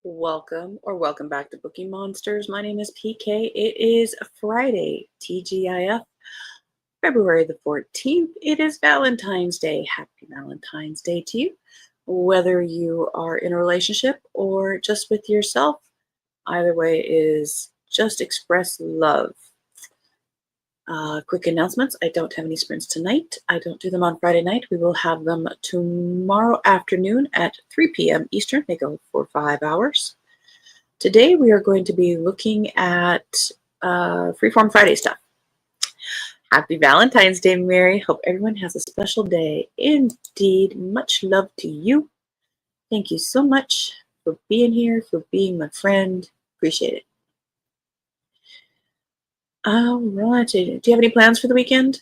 Welcome back to Bookeemonsters. My name is PK. It is Friday, TGIF, February the 14th. It is Valentine's Day. Happy Valentine's Day to you. Whether you are in a relationship or just with yourself, either way is just express love. Quick announcements. I don't have any sprints tonight. I don't do them on Friday night. We will have them tomorrow afternoon at 3 p.m. Eastern. They go for 5 hours. Today we are going to be looking at Freeform Friday stuff. Happy Valentine's Day, Mary. Hope everyone has a special day. Indeed, much love to you. Thank you so much for being here, for being my friend. Appreciate it. All right. Do you have any plans for the weekend?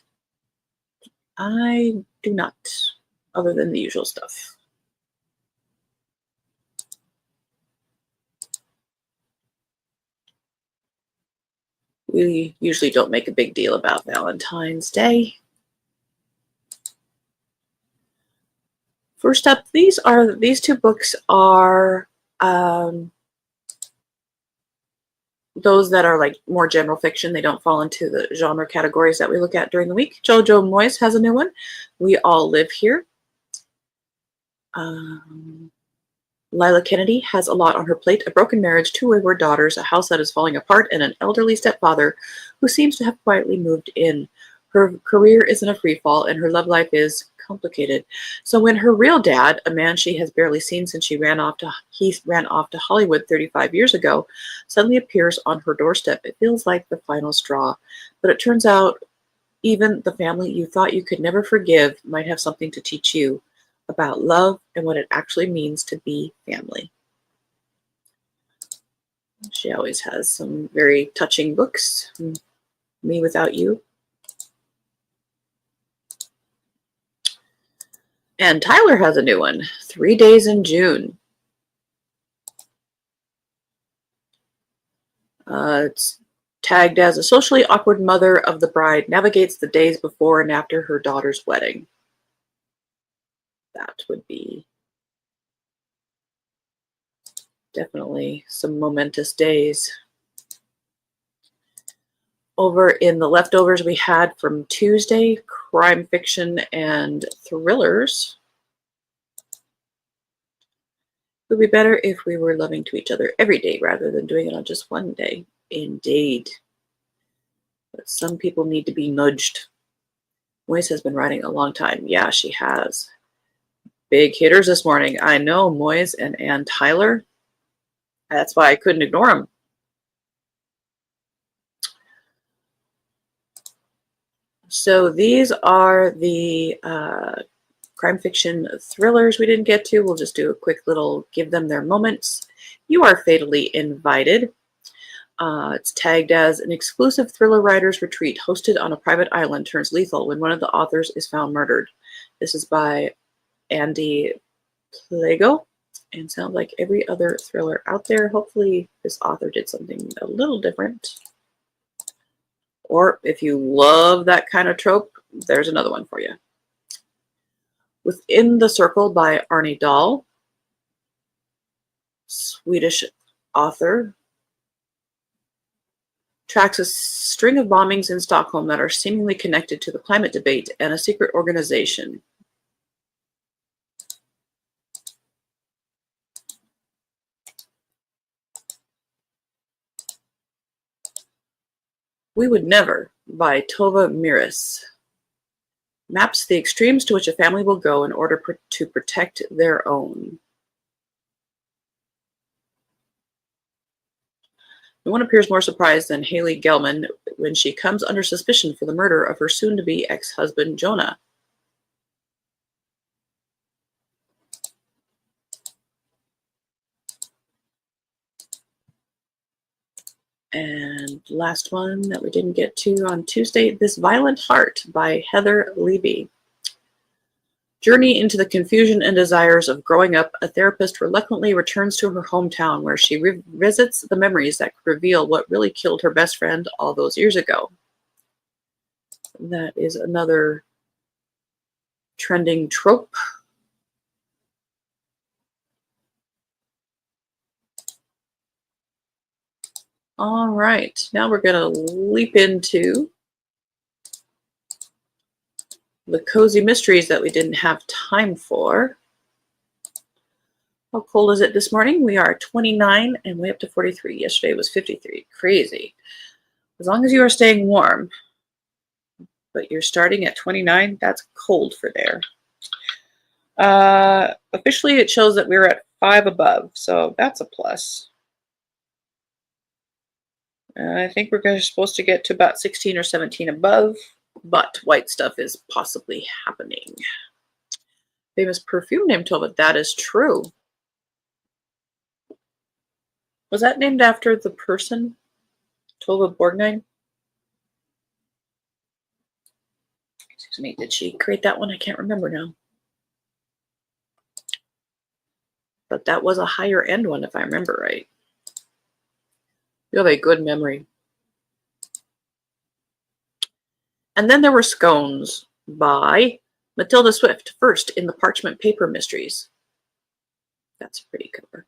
I do not, other than the usual stuff. We usually don't make a big deal about Valentine's Day. First up, these two books are those that are like more general fiction. They don't fall into the genre categories that we look at during the week. Jojo Moyes has a new one. We All Live Here. Lila Kennedy has a lot on her plate: a broken marriage, two wayward daughters, a house that is falling apart, and an elderly stepfather who seems to have quietly moved in. Her career is in a free fall, and her love life is complicated. So when her real dad, a man she has barely seen since he ran off to Hollywood 35 years ago, suddenly appears on her doorstep, it feels like the final straw. But it turns out even the family you thought you could never forgive might have something to teach you about love and what it actually means to be family. She always has some very touching books. Me Without You. And Tyler has a new one, 3 Days in June. It's tagged as a socially awkward mother of the bride navigates the days before and after her daughter's wedding. That would be definitely some momentous days. Over in the leftovers we had from Tuesday, crime fiction and thrillers. It would be better if we were loving to each other every day rather than doing it on just one day. Indeed. But some people need to be nudged. Moise has been writing a long time. Yeah, she has. Big hitters this morning. I know, Moise and Ann Tyler. That's why I couldn't ignore them. So these are the crime fiction thrillers we didn't get to. We'll just do a quick little give them their moments. You Are Fatally Invited. It's tagged as an exclusive thriller writer's retreat hosted on a private island turns lethal when one of the authors is found murdered. This is by Andy Plago and sounds like every other thriller out there. Hopefully this author did something a little different. Or if you love that kind of trope, there's another one for you. Within the Circle by Arne Dahl, Swedish author, tracks a string of bombings in Stockholm that are seemingly connected to the climate debate and a secret organization. We Would Never by Tova Miris maps the extremes to which a family will go in order to protect their own. No one appears more surprised than Haley Gelman when she comes under suspicion for the murder of her soon-to-be ex-husband, Jonah. And last one that we didn't get to on Tuesday, This Violent Heart by Heather Levy. Journey into the confusion and desires of growing up, a therapist reluctantly returns to her hometown where she revisits the memories that could reveal what really killed her best friend all those years ago. That is another trending trope. All right, now we're going to leap into the cozy mysteries that we didn't have time for. How cold is it this morning? We are 29 and way up to 43. Yesterday was 53. Crazy. As long as you are staying warm, but you're starting at 29, that's cold for there. Officially, it shows that we're at 5 above, so that's a plus. I think we're supposed to get to about 16 or 17 above, but white stuff is possibly happening. Famous perfume named Tova. That is true. Was that named after the person? Tova Borgnine? Excuse me, did she create that one? I can't remember now. But that was a higher end one, if I remember right. You have a good memory. And then there were scones by Matilda Swift, first in the Parchment Paper Mysteries. That's a pretty cover.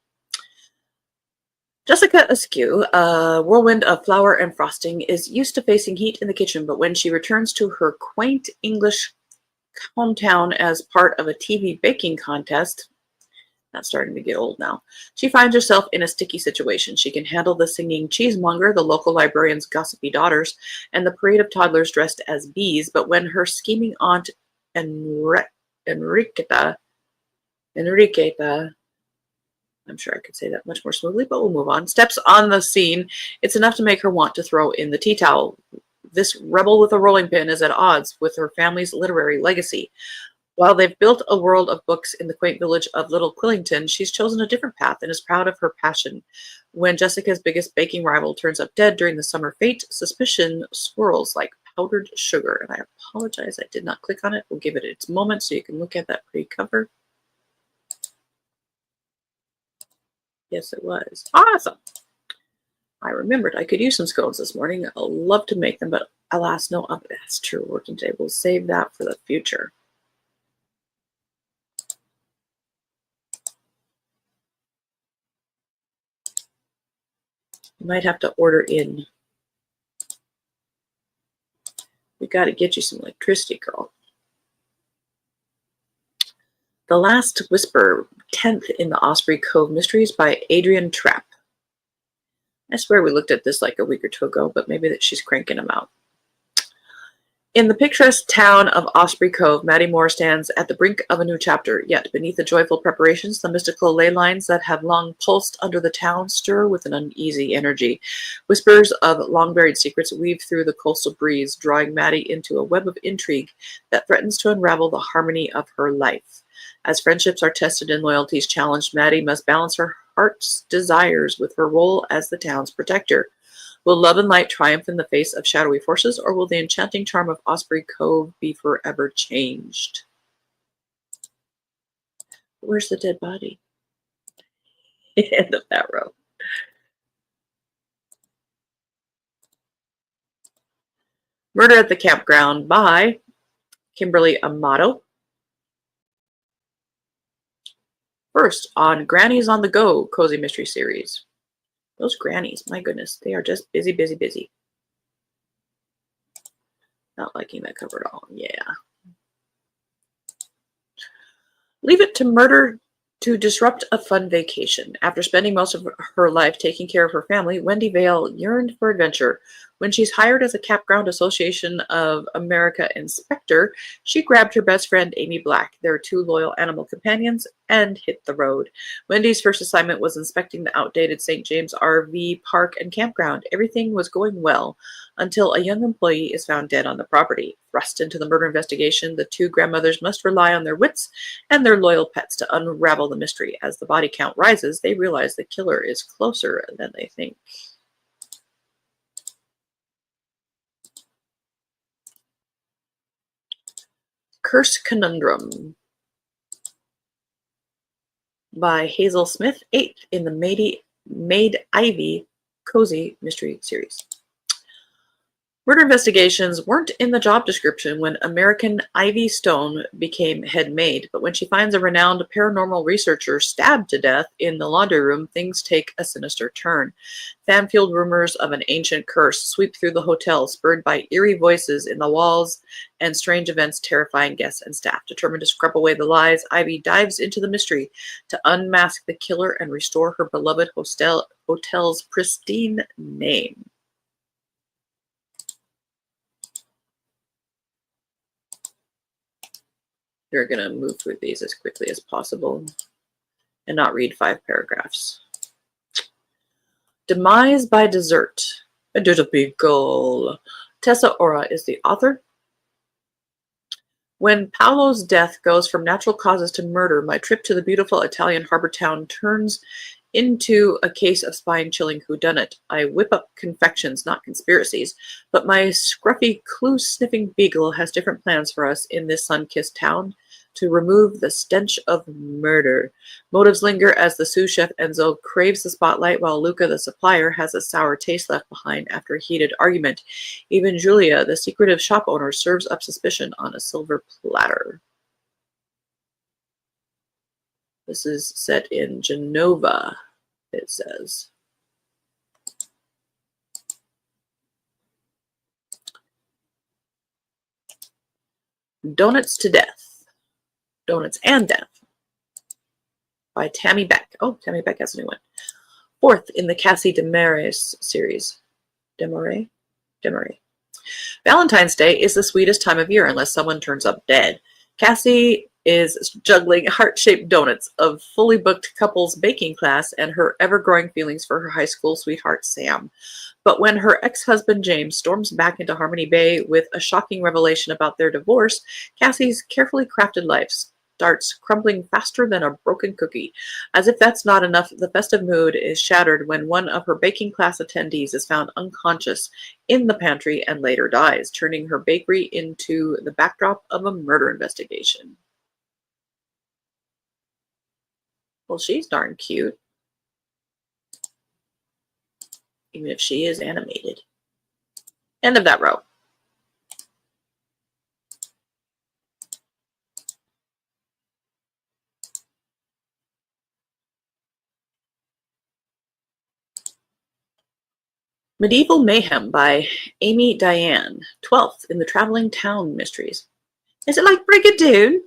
Jessica Askew, a whirlwind of flour and frosting, is used to facing heat in the kitchen, but when she returns to her quaint English hometown as part of a TV baking contest, that's starting to get old now, she finds herself in a sticky situation. She can handle the singing cheesemonger, the local librarian's gossipy daughters, and the parade of toddlers dressed as bees, but when her scheming aunt Enriqueta, I'm sure I could say that much more smoothly, but we'll move on, steps on the scene, it's enough to make her want to throw in the tea towel. This rebel with a rolling pin is at odds with her family's literary legacy. While they've built a world of books in the quaint village of Little Quillington, she's chosen a different path and is proud of her passion. When Jessica's biggest baking rival turns up dead during the summer fete, suspicion swirls like powdered sugar. And I apologize, I did not click on it. We'll give it its moment so you can look at that pretty cover. Yes, it was. Awesome. I remembered I could use some scones this morning. I'd love to make them, but alas, no oven. That's true. Working today. We'll save that for the future. You might have to order in. We got to get you some electricity, girl. The Last Whisper, 10th in the Osprey Cove Mysteries by Adrienne Trapp. I swear we looked at this like a week or two ago, but maybe that she's cranking them out. In the picturesque town of Osprey Cove, Maddie Moore stands at the brink of a new chapter, yet beneath the joyful preparations, the mystical ley lines that have long pulsed under the town stir with an uneasy energy. Whispers of long-buried secrets weave through the coastal breeze, drawing Maddie into a web of intrigue that threatens to unravel the harmony of her life. As friendships are tested and loyalties challenged, Maddie must balance her heart's desires with her role as the town's protector. Will love and light triumph in the face of shadowy forces, or will the enchanting charm of Osprey Cove be forever changed? Where's the dead body? End of that row. Murder at the Campground by Kimberly Amato. First on Grannies on the Go Cozy Mystery Series. Those grannies, my goodness, they are just busy, busy, busy. Not liking that cover at all. Yeah. Leave it to murder to disrupt a fun vacation. After spending most of her life taking care of her family, Wendy Vale yearned for adventure. When she's hired as a Campground Association of America inspector, she grabbed her best friend, Amy Black, their two loyal animal companions, and hit the road. Wendy's first assignment was inspecting the outdated St. James RV park and campground. Everything was going well until a young employee is found dead on the property. Thrust into the murder investigation, the two grandmothers must rely on their wits and their loyal pets to unravel the mystery. As the body count rises, they realize the killer is closer than they think. Curse Conundrum by Hazel Smith, 8th in the Maid Ivy Cozy Mystery Series. Murder investigations weren't in the job description when American Ivy Stone became head maid, but when she finds a renowned paranormal researcher stabbed to death in the laundry room, things take a sinister turn. Fan-fueled rumors of an ancient curse sweep through the hotel, spurred by eerie voices in the walls and strange events terrifying guests and staff. Determined to scrub away the lies, Ivy dives into the mystery to unmask the killer and restore her beloved hotel's pristine name. You're going to move through these as quickly as possible and not read 5 paragraphs. Demise by Dessert. A typical. Tessa Ora is the author. When Paolo's death goes from natural causes to murder, my trip to the beautiful Italian harbor town turns into a case of spine-chilling whodunit. I whip up confections, not conspiracies, but my scruffy, clue-sniffing beagle has different plans for us in this sun-kissed town to remove the stench of murder. Motives linger as the sous chef Enzo craves the spotlight, while Luca, the supplier, has a sour taste left behind after a heated argument. Even Julia, the secretive shop owner, serves up suspicion on a silver platter. This is set in Genova, it says. Donuts to Death. Donuts and Death by Tammy Beck. Oh, Tammy Beck has a new one. 4th in the Cassie Demarais series. Demarais? Valentine's Day is the sweetest time of year unless someone turns up dead. Cassie is juggling heart-shaped donuts of fully booked couples baking class and her ever-growing feelings for her high school sweetheart Sam. But when her ex-husband James storms back into Harmony Bay with a shocking revelation about their divorce, Cassie's carefully crafted life starts crumbling faster than a broken cookie. As if that's not enough, the festive mood is shattered when one of her baking class attendees is found unconscious in the pantry and later dies, turning her bakery into the backdrop of a murder investigation. Well, she's darn cute, even if she is animated. End of that row. Medieval Mayhem by Amy Diane, 12th in the Traveling Town Mysteries. Is it like Brigadoon?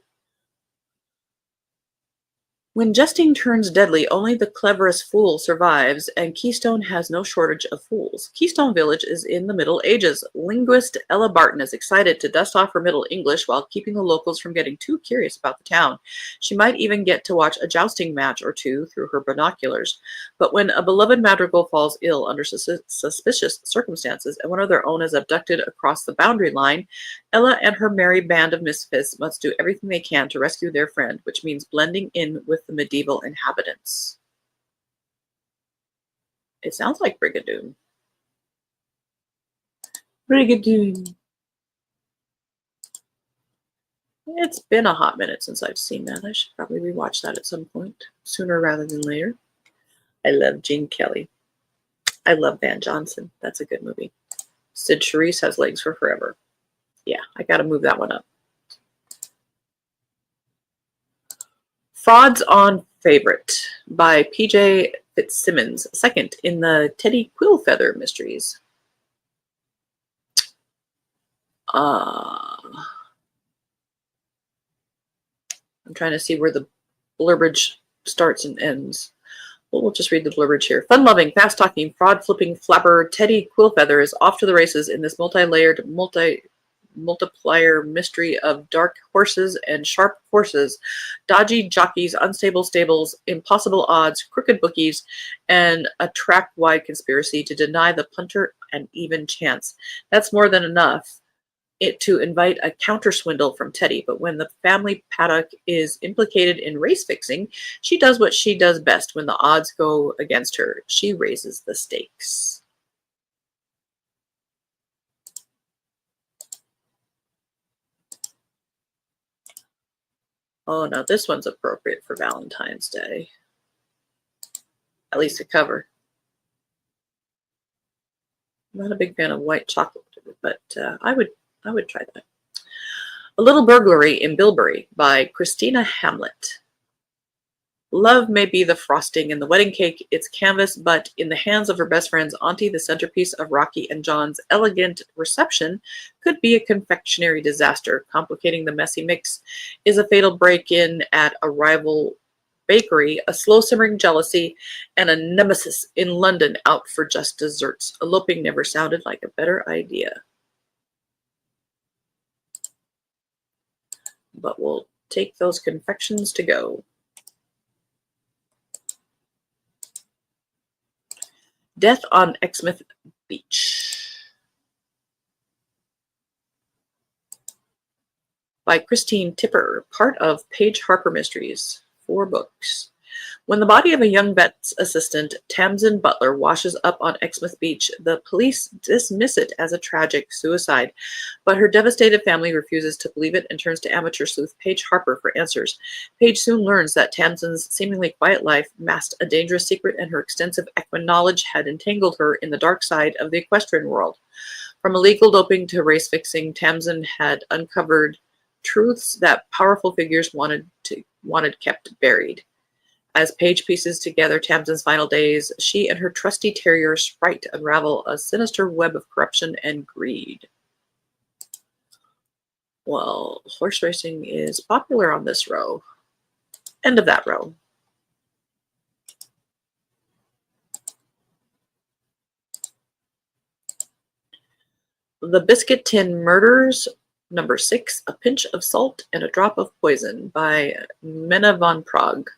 When jesting turns deadly, only the cleverest fool survives, and Keystone has no shortage of fools. Keystone Village is in the Middle Ages. Linguist Ella Barton is excited to dust off her Middle English while keeping the locals from getting too curious about the town. She might even get to watch a jousting match or two through her binoculars. But when a beloved madrigal falls ill under suspicious circumstances and one of their own is abducted across the boundary line, Ella and her merry band of misfits must do everything they can to rescue their friend, which means blending in with the medieval inhabitants. It sounds like Brigadoon. Brigadoon. It's been a hot minute since I've seen that. I should probably rewatch that at some point, sooner rather than later. I love Gene Kelly. I love Van Johnson. That's a good movie. Sid Charisse has legs for forever. Yeah, I got to move that one up. Frauds on Favorite by P.J. Fitzsimmons, 2nd in the Teddy Quillfeather Mysteries. I'm trying to see where the blurberage starts and ends. Well, we'll just read the blurberage here. Fun-loving, fast-talking, fraud-flipping flapper Teddy Quillfeather is off to the races in this multi-layered, multiplier mystery of dark horses and sharp horses, dodgy jockeys, unstable stables, impossible odds, crooked bookies, and a track-wide conspiracy to deny the punter an even chance. That's more than enough to invite a counter swindle from Teddy, but when the family paddock is implicated in race fixing, she does what she does best when the odds go against her. She raises the stakes. Oh, now this one's appropriate for Valentine's Day. At least the cover. I'm not a big fan of white chocolate but I would try that. A Little Burglary in Bilberry by Christina Hamlet. Love may be the frosting in the wedding cake, its canvas, but in the hands of her best friend's auntie, the centerpiece of Rocky and John's elegant reception could be a confectionery disaster. Complicating the messy mix is a fatal break-in at a rival bakery, a slow-simmering jealousy, and a nemesis in London out for just desserts. Eloping never sounded like a better idea. But we'll take those confections to go. Death on Exmouth Beach by Christine Tipper, part of Page Harper Mysteries. 4 books. When the body of a young vet's assistant, Tamsin Butler, washes up on Exmouth Beach, the police dismiss it as a tragic suicide, but her devastated family refuses to believe it and turns to amateur sleuth Page Harper for answers. Page soon learns that Tamsin's seemingly quiet life masked a dangerous secret, and her extensive equine knowledge had entangled her in the dark side of the equestrian world. From illegal doping to race fixing, Tamsin had uncovered truths that powerful figures wanted kept buried. As Paige pieces together Tamsin's final days, she and her trusty terrier Sprite unravel a sinister web of corruption and greed. Well, horse racing is popular on this row. End of that row. The Biscuit Tin Murders, number 6, A Pinch of Salt and a Drop of Poison by Menna von Prague.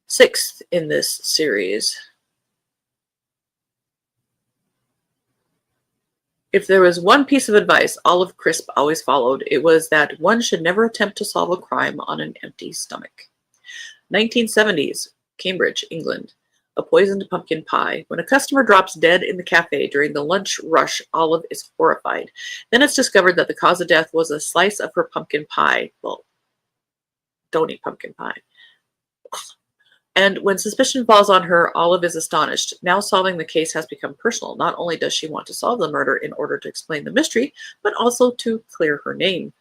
6th in this series. If there was one piece of advice Olive Crisp always followed, it was that one should never attempt to solve a crime on an empty stomach. 1970s, Cambridge, England. A poisoned pumpkin pie. When a customer drops dead in the cafe during the lunch rush, Olive is horrified. Then it's discovered that the cause of death was a slice of her pumpkin pie. Well, don't eat pumpkin pie. And when suspicion falls on her, Olive is astonished. Now solving the case has become personal. Not only does she want to solve the murder in order to explain the mystery, but also to clear her name.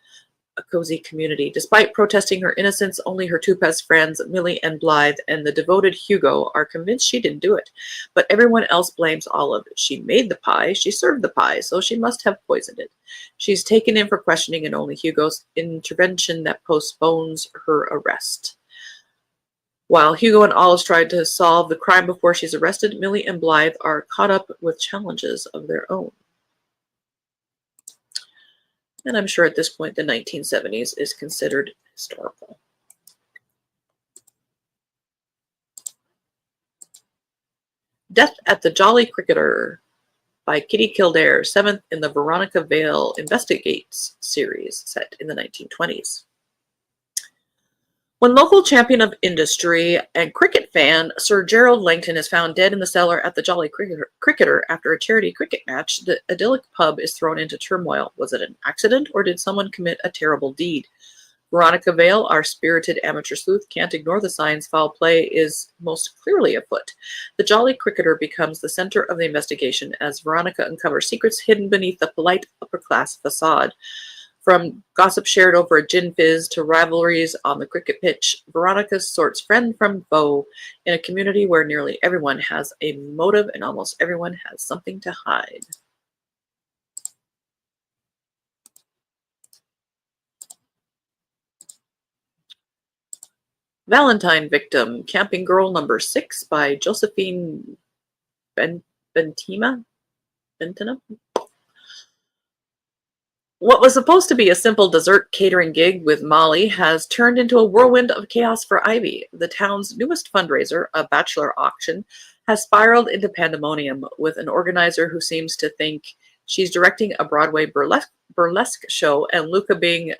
A cozy community. Despite protesting her innocence, only her 2 best friends, Millie and Blythe, and the devoted Hugo, are convinced she didn't do it. But everyone else blames Olive. She made the pie, she served the pie, so she must have poisoned it. She's taken in for questioning, and only Hugo's intervention that postpones her arrest. While Hugo and Olive try to solve the crime before she's arrested, Millie and Blythe are caught up with challenges of their own. And I'm sure at this point the 1970s is considered historical. Death at the Jolly Cricketer by Kitty Kildare, 7th in the Veronica Vale Investigates series, set in the 1920s. When local champion of industry and cricket fan Sir Gerald Langton is found dead in the cellar at the Jolly Cricketer after a charity cricket match, the idyllic pub is thrown into turmoil. Was it an accident, or did someone commit a terrible deed? Veronica Vale, our spirited amateur sleuth, can't ignore the signs foul play is most clearly afoot. The Jolly Cricketer becomes the center of the investigation as Veronica uncovers secrets hidden beneath the polite upper-class facade. From gossip shared over a gin fizz to rivalries on the cricket pitch, Veronica sorts friend from foe in a community where nearly everyone has a motive and almost everyone has something to hide. Valentine Victim, Camping Girl number 6 by Josephine Bentina. What was supposed to be a simple dessert catering gig with Molly has turned into a whirlwind of chaos for Ivy. The town's newest fundraiser, a bachelor auction, has spiraled into pandemonium, with an organizer who seems to think she's directing a Broadway burlesque show and Luca being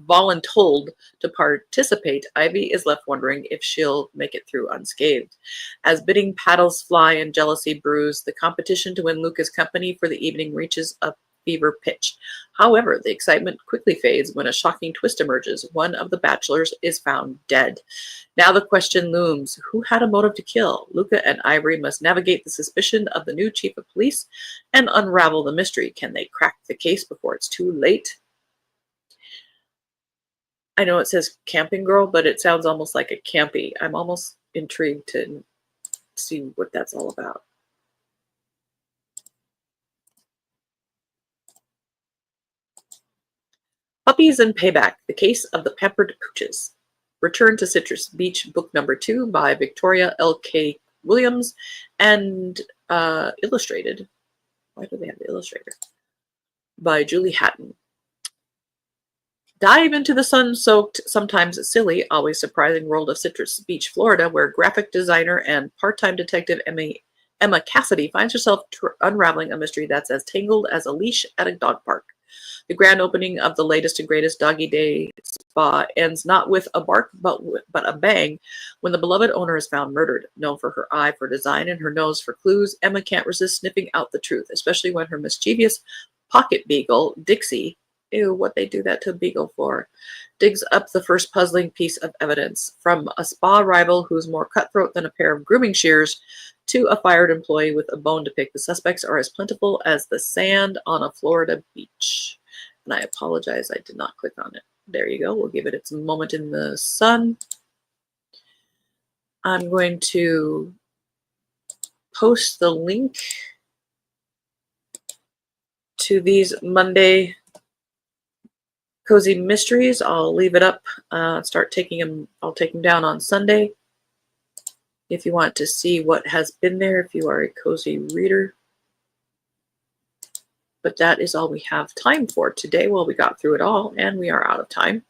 voluntold to participate. Ivy is left wondering if she'll make it through unscathed. As bidding paddles fly and jealousy brews, the competition to win Luca's company for the evening reaches a fever pitch. However, the excitement quickly fades when a shocking twist emerges. One of the bachelors is found dead. Now the question looms, who had a motive to kill? Luca and Ivory must navigate the suspicion of the new chief of police and unravel the mystery. Can they crack the case before it's too late? I know it says camping girl, but it sounds almost like a campy. I'm almost intrigued to see what that's all about. Puppies and Payback, The Case of the Pampered Pooches. Return to Citrus Beach, book number 2 by Victoria L.K. Williams and illustrated. Why do they have the illustrator? By Julie Hatton. Dive into the sun-soaked, sometimes silly, always surprising world of Citrus Beach, Florida, where graphic designer and part-time detective Emma Cassidy finds herself unraveling a mystery that's as tangled as a leash at a dog park. The grand opening of the latest and greatest Doggy Day spa ends not with a bark, but a bang, when the beloved owner is found murdered. Known for her eye for design and her nose for clues, Emma can't resist sniffing out the truth, especially when her mischievous pocket beagle, Dixie, ew, what they do that to a beagle for, digs up the first puzzling piece of evidence. From a spa rival who's more cutthroat than a pair of grooming shears to a fired employee with a bone to pick, the suspects are as plentiful as the sand on a Florida beach. And I apologize, I did not click on it. There you go. We'll give it its moment in the sun. I'm going to post the link to these Monday Cozy Mysteries. I'll leave it up. Start taking them. I'll take them down on Sunday. If you want to see what has been there, if you are a cozy reader. But that is all we have time for today. Well, we got through it all, and we are out of time.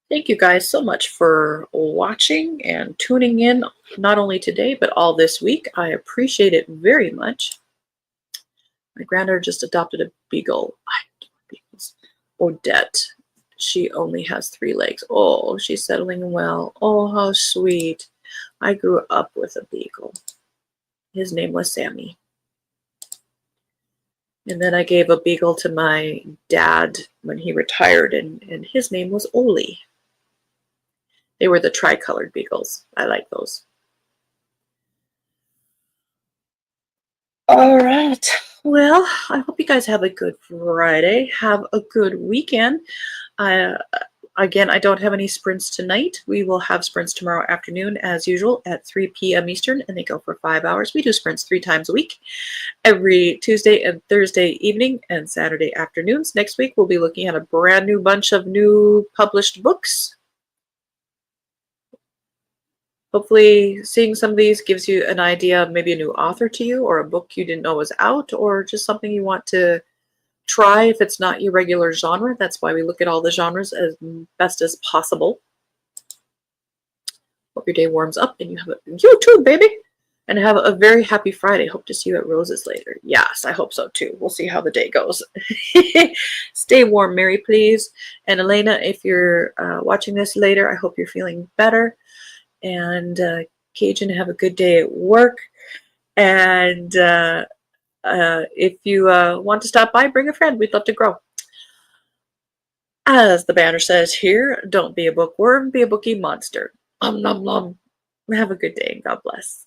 Thank you guys so much for watching and tuning in, not only today, but all this week. I appreciate it very much. My granddaughter just adopted a beagle. I adore beagles. Odette. She only has 3 legs. Oh, she's settling well. Oh, how sweet. I grew up with a beagle. His name was Sammy. And then I gave a beagle to my dad when he retired, and his name was Oli. They were the tricolored beagles. I like those. All right. Well, I hope you guys have a good Friday. Have a good weekend. Again, I don't have any sprints tonight. We will have sprints tomorrow afternoon, as usual, at 3 p.m. Eastern, and they go for 5 hours. We do sprints 3 times a week, every Tuesday and Thursday evening and Saturday afternoons. Next week, we'll be looking at a brand new bunch of new published books. Hopefully, seeing some of these gives you an idea of maybe a new author to you, or a book you didn't know was out, or just something you want to try if it's not your regular genre. That's why we look at all the genres as best as possible. Hope your day warms up and you have a you too, baby. And have a very happy Friday. Hope to see you at Rose's later. Yes, I hope so too. We'll see how the day goes. Stay warm, Mary, please. And Elena, if you're watching this later, I hope you're feeling better. And Cajun, have a good day at work. And if you want to stop by, bring a friend. We'd love to grow. As the banner says here, don't be a bookworm, be a bookie monster. Nom nom nom. Have a good day and God bless.